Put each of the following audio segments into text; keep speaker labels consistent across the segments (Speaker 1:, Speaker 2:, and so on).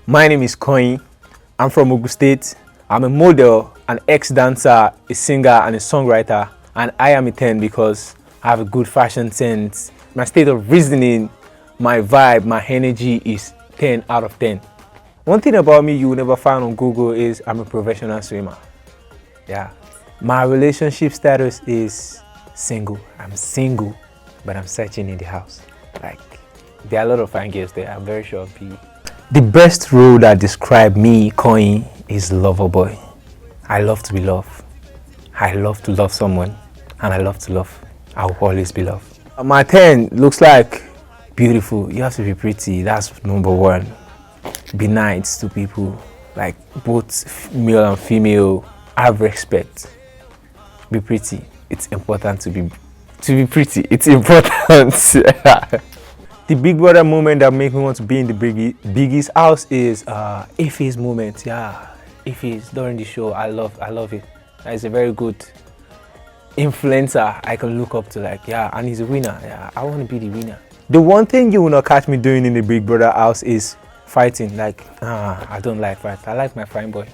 Speaker 1: My name is Koyin. I'm from Ogun State. I'm a model, an ex-dancer, a singer, and a songwriter. And I am a 10 because I have a good fashion sense. My state of reasoning, my vibe, my energy is 10 out of 10. One thing about me you will never find on Google is I'm a professional swimmer. Yeah. My relationship status is single. I'm single, but I'm searching in the house. Like, there are a lot of fine girls there. I'm very sure of you. The best role that describes me, Koyin, is lover boy. I love to be loved. I love to love someone, and I love to love. I will always be loved. My 10 looks like beautiful. You have to be pretty. That's number one. Be nice to people, like both male and female. Have respect. Be pretty. It's important to be pretty. It's important. The big brother moment that makes me want to be in the biggest house is Ife's moment. Yeah, Ife's during the show. I love it. He's a very good influencer I can look up to. Like, yeah, and he's a winner. Yeah, I want to be the winner. The one thing you will not catch me doing in the big brother house is fighting. Like, I don't like fight. I like my fine boy.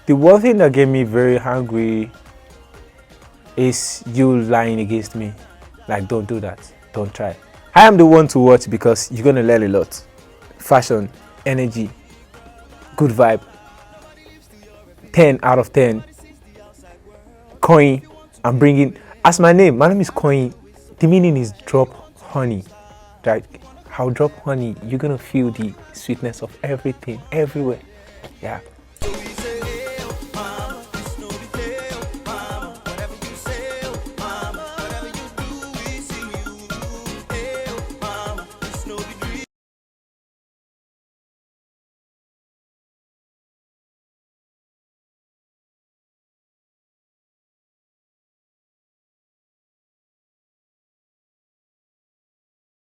Speaker 1: The one thing that gave me very hungry is you lying against me. Like, don't do that. Don't try. I am the one to watch because you're gonna learn a lot. Fashion, energy, good vibe. 10 out of 10. Koyin. I'm bringing, as my name is Koyin. The meaning is drop honey. Right? I'll drop honey. You're gonna feel the sweetness of everything, everywhere. Yeah.